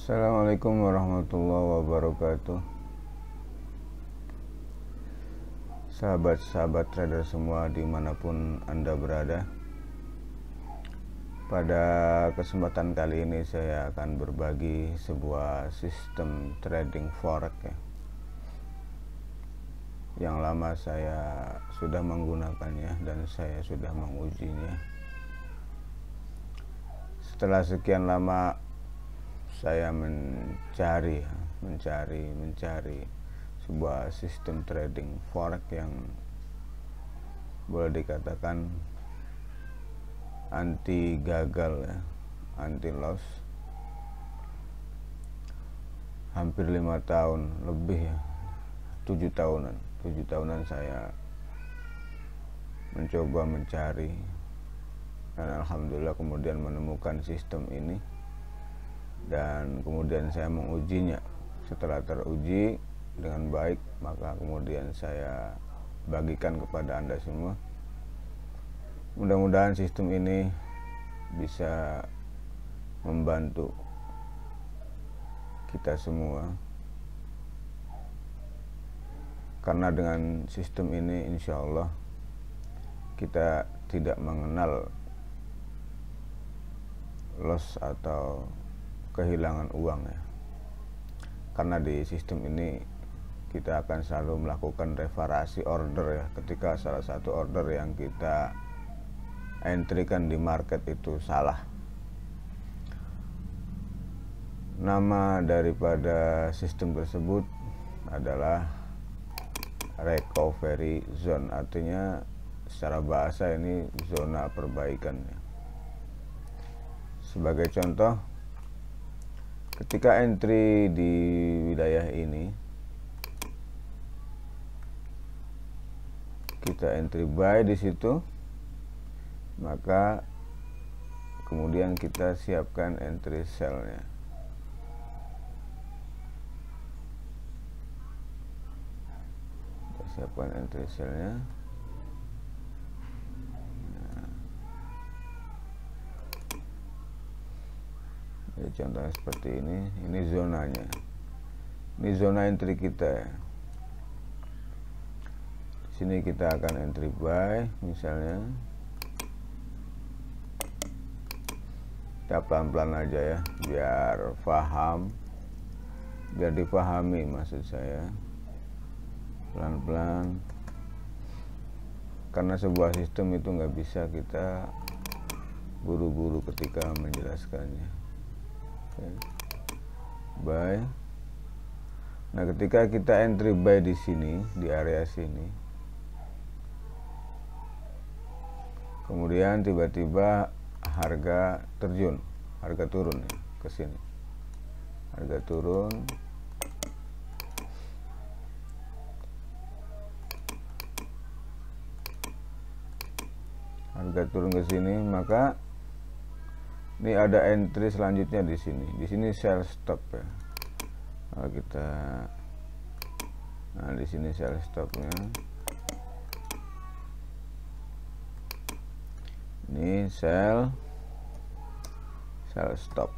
Assalamualaikum warahmatullahi wabarakatuh. Sahabat-sahabat trader semua dimanapun Anda berada, pada kesempatan kali ini saya akan berbagi sebuah sistem trading forex yang lama saya sudah menggunakannya dan saya sudah mengujinya. Setelah sekian lama saya mencari sebuah sistem trading forex yang boleh dikatakan anti gagal anti loss. Hampir 5 tahun lebih 7 tahunan saya mencoba mencari, dan alhamdulillah kemudian menemukan sistem ini. Dan kemudian saya mengujinya. Setelah teruji dengan baik, maka kemudian saya bagikan kepada Anda semua. Mudah-mudahan sistem ini bisa membantu kita semua, karena dengan sistem ini insya Allah kita tidak mengenal loss atau kehilangan uang karena di sistem ini kita akan selalu melakukan revarasi order ketika salah satu order yang kita entrykan di market itu salah. Nama daripada sistem tersebut adalah recovery zone, artinya secara bahasa ini zona perbaikan. Sebagai contoh, ketika entry di wilayah ini, kita entry buy di situ, maka kemudian kita siapkan entry sell-nya. Kita siapkan entry sell-nya. Ya, contohnya seperti ini zonanya, ini zona entry kita. Di sini kita akan entry buy misalnya. Kita pelan-pelan aja biar dipahami maksud saya, pelan-pelan, karena sebuah sistem itu nggak bisa kita buru-buru ketika menjelaskannya. Buy. Nah, ketika kita entry buy di sini, di area sini, kemudian tiba-tiba harga turun ke sini. Harga turun. Harga turun ke sini, maka ini ada entry selanjutnya di sini. Di sini sell stop ya. Nah, di sini sell stopnya. Ini sell stop.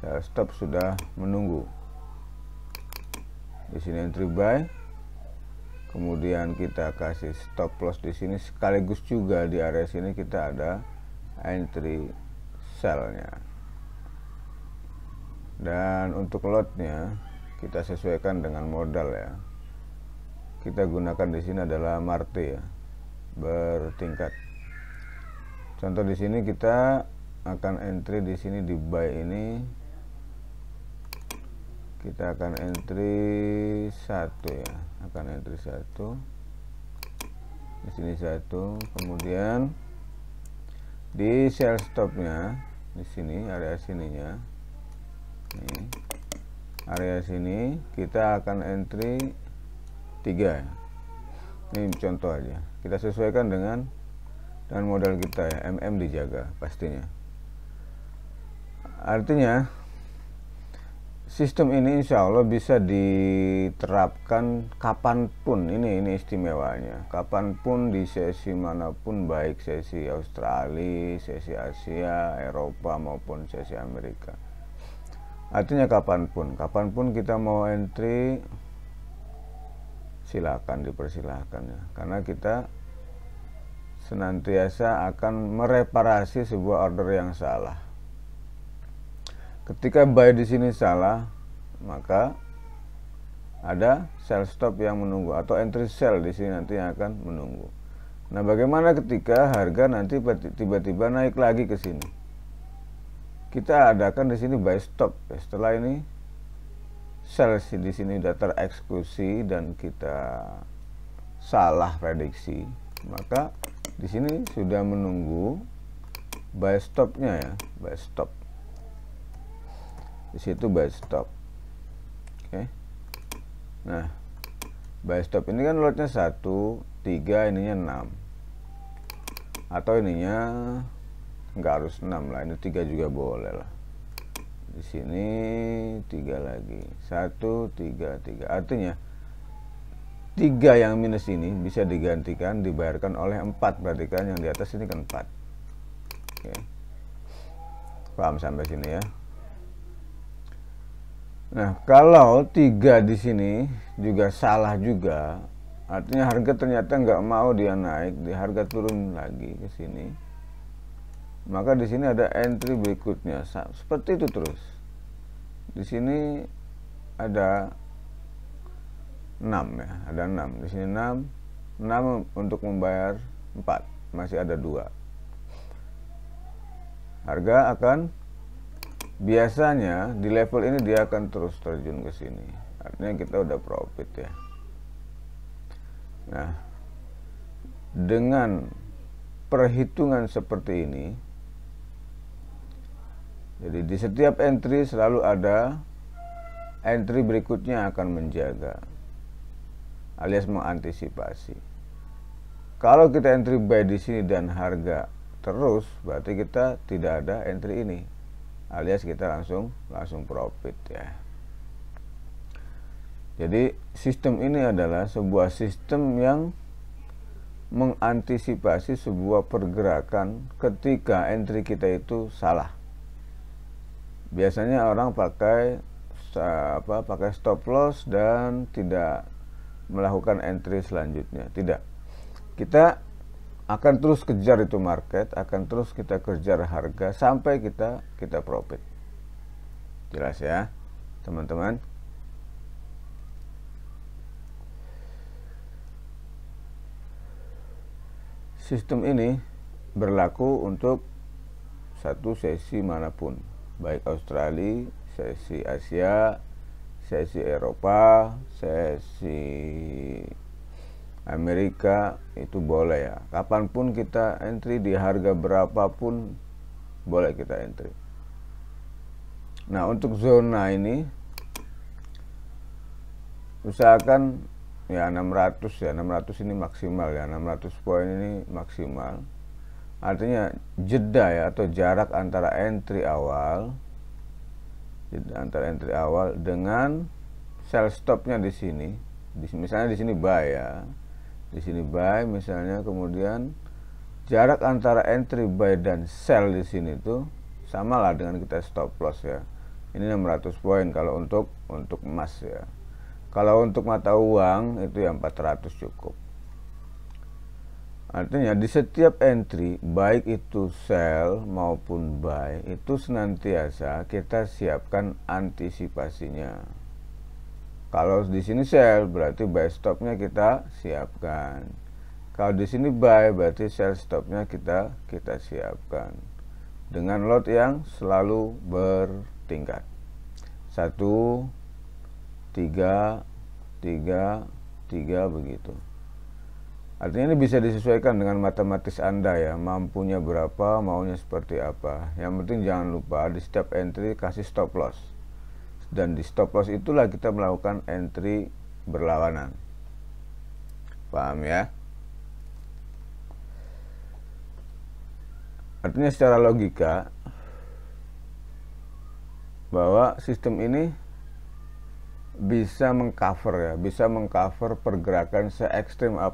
Sell stop sudah menunggu. Di sini entry buy. Kemudian kita kasih stop loss di sini, sekaligus juga di area sini kita ada entry sell-nya. Dan untuk lotnya kita sesuaikan dengan modal ya. Kita gunakan di sini adalah Marte bertingkat. Contoh di sini kita akan entry di sini di buy ini. Kita akan entry 1 akan entry 1. Di sini 1, kemudian di sell stopnya di sini, area sininya, nih, area sini kita akan entry 3. Ini contoh aja, kita sesuaikan dengan modal kita ya, MM dijaga pastinya. Artinya sistem ini insya Allah bisa diterapkan kapanpun. Ini istimewanya, kapanpun di sesi manapun, baik sesi Australia, sesi Asia, Eropa maupun sesi Amerika. Artinya kapanpun kita mau entry, silakan, dipersilahkan ya, karena kita senantiasa akan mereparasi sebuah order yang salah. Ketika buy di sini salah, maka ada sell stop yang menunggu atau entry sell di sini nanti yang akan menunggu. Nah, bagaimana ketika harga nanti tiba-tiba naik lagi ke sini? Kita adakan di sini buy stop. Setelah ini sell di sini sudah tereksekusi dan kita salah prediksi, maka di sini sudah menunggu buy stopnya ya, buy stop. Di situ buy stop. Oke. Nah, buy stop ini kan lotnya 1, 3, ininya 6. Atau ininya nggak harus 6 lah, ini 3 juga boleh lah. Di sini 3 lagi, 1, 3, 3. Artinya 3 yang minus ini bisa digantikan, dibayarkan oleh 4. Berarti kan yang di atas ini kan 4. Oke. Paham sampai sini ya? Nah, kalau 3 di sini juga salah juga, artinya harga ternyata nggak mau dia naik, di harga turun lagi ke sini, maka di sini ada entry berikutnya seperti itu terus. Di sini ada 6 ya, ada 6. Di sini 6 untuk membayar 4, masih ada 2. Harga akan biasanya di level ini dia akan terus terjun ke sini. Artinya kita udah profit ya. Nah, dengan perhitungan seperti ini, jadi di setiap entry selalu ada entry berikutnya akan menjaga, alias mengantisipasi. Kalau kita entry buy di sini dan harga terus, berarti kita tidak ada entry ini, alias kita langsung profit ya. Jadi sistem ini adalah sebuah sistem yang mengantisipasi sebuah pergerakan ketika entry kita itu salah. Biasanya orang pakai stop loss dan tidak melakukan entry selanjutnya. Tidak. Kita akan terus kejar itu market, akan terus kita kejar harga sampai kita profit. Jelas ya, teman-teman? Sistem ini berlaku untuk satu sesi manapun, baik Australia, sesi Asia, sesi Eropa, sesi Amerika, itu boleh ya. Kapanpun kita entry, di harga berapapun boleh kita entry. Nah, untuk zona ini usahakan ya 600 ya, 600 ini maksimal ya, 600 poin ini maksimal. Artinya jeda ya, atau jarak antara entry awal dengan sell stopnya di sini. Misalnya di sini buy ya, di sini buy misalnya, kemudian jarak antara entry buy dan sell di sini tuh sama lah dengan kita stop loss ya. Ini 600 poin kalau untuk emas ya. Kalau untuk mata uang itu yang 400 cukup. Artinya di setiap entry, baik itu sell maupun buy, itu senantiasa kita siapkan antisipasinya. Kalau di sini sell, berarti buy stopnya kita siapkan. Kalau di sini buy, berarti sell stopnya kita siapkan. Dengan lot yang selalu bertingkat. 1, 3, 3 begitu. Artinya ini bisa disesuaikan dengan matematis Anda ya, mampunya berapa, maunya seperti apa. Yang penting jangan lupa di setiap entry kasih stop loss. Dan di stop loss itulah kita melakukan entry berlawanan. Paham ya? Artinya secara logika bahwa sistem ini bisa mengcover ya, bisa mengcover pergerakan se ekstrim apa